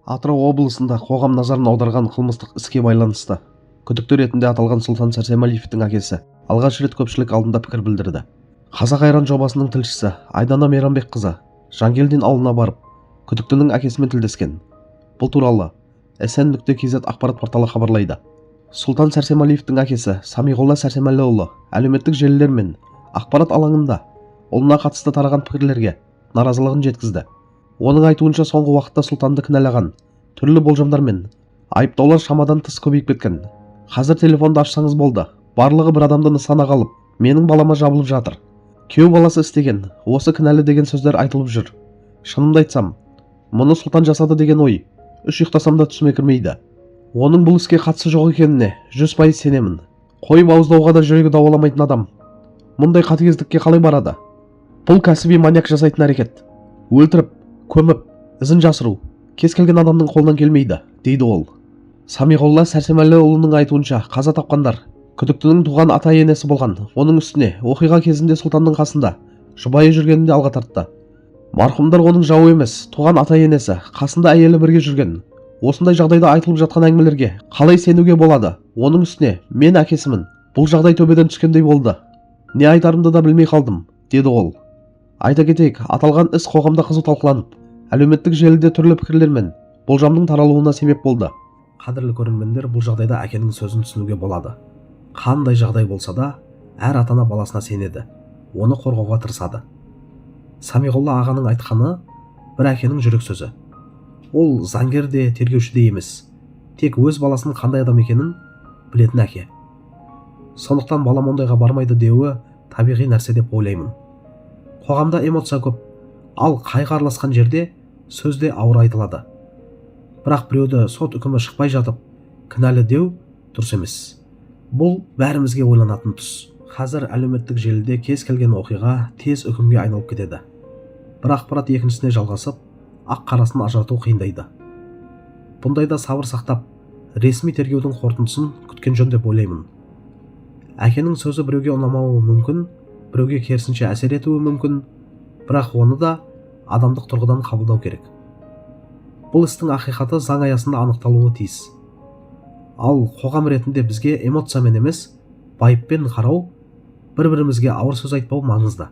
Атырау облысында қоғам назарын аударған қылмыстық іске байланысты күдікті ретінде аталған Сұлтан Сәрсемәлиевтің әкесі алғаш рет көпшілік алдында пікір білдірді. Қазақ Айран жобасының тілшісі Айдана Мейрамбекқызы Жангелдин ауылына барып, күдіктінің әкесімен тілдескен. Бұл туралы SN.kz ақпарат порталы хабарлайды. Сұлтан Сәрсемәлиевтің әкесі Самиғолла Сәрсемәліұлы әлеуметтік желілер мен ақпарат алаңында ұлына қатысты тараған пікірлерге наразылығын жеткізді. Оның айтуынша соңғы уақытта Сұлтанды кінәлаған түрлі болжамдар мен айыптаулар шамадан тыс көбейіп кеткен. Қазір телефонды ашсаңыз болды, барлығы бір адамды нысанаға алып, менің балама жабылып жатыр, күйеу баласы істеген, осы кінәлі деген сөздер айтылып жүр. Шынымды айтсам, мұны Сұлтан жасады деген ой үш ұйықтасам да түсіме кірмейді. Оның бұл іске қатысы жоқ екеніне 100% сенемін. Қойып ауыздауға да жүрегі дауаламайтын адам мұндай қатыгездікке қалай барады? Бұл кәсіби маньяк жасайтын әрекет. Өлтіріп, көміп, ізін жасыру кез келген адамның қолынан келмейді, дейді ол. Самиғолла Сәрсемәліұлының айтуынша, қаза тапқандар күдіктінің туған ата-енесі болған. Оның үстіне оқиға кезінде Сұлтанның қасында жұбайы жүргенін де алға тартты. Марқұмдар оның жауы емес, туған ата-енесі, қасында әйелі бірге жүрген. Осындай жағдайда айтылып жатқан әңгімелерге қалай сенуге болады? Оның үстіне мен әкесімін. Бұл жағдай төбеден түскендей болды. Не айтарымды да білмей қалдым, деді ол. Айта кетейік, аталған іс қоғамда қызу талқыланып, әлеуметтік желіде түрлі пікірлер мен болжамның таралуына себеп болды. Қадірлі көрермендер, бұл жағдайда әкенің сөзін түсінуге болады. Қандай жағдай болса да, әр ата-ана баласына сенеді, оны қорғауға тырысады. Самиғолла ағаның айтқаны бір әкенің жүрек сөзі. Ол заңгер де, тергеуші де емес, тек өз баласының қандай адам екенін білетін әке. Сондықтан балам ондайға бармайды деуі табиғи нәрсе деп ойлаймын. Қоғамда эмоция көп, ал қайғы араласқан жерде сөзде ауыр айтылады. Бірақ біреуді сот үкімі шықпай жатып кінәлі деу дұрыс емес. Бұл бәрімізге ойланатын тұс. Қазір әлеуметтік желіде кез келген оқиға тез үкімге айналып кетеді. Бір ақпарат екіншісіне жалғасып, ақ қарасын ажырату қиындайды. Бұндайда сабыр сақтап, ресми тергеудің қорытындысын күткен жөн деп ойлаймын. Әкенің сөзі біреуге ұнамауы мүмкін, біреуге керісінше әсер етуі мүмкін, бірақ оны да адамдық тұрғыдан қабылдау керек. Бұл істің ақиқаты заң аясында анықталуы тиіс. Ал қоғам ретінде бізге эмоциямен емес, байыппен қарау, бір-бірімізге ауыр сөз айтпау маңызды.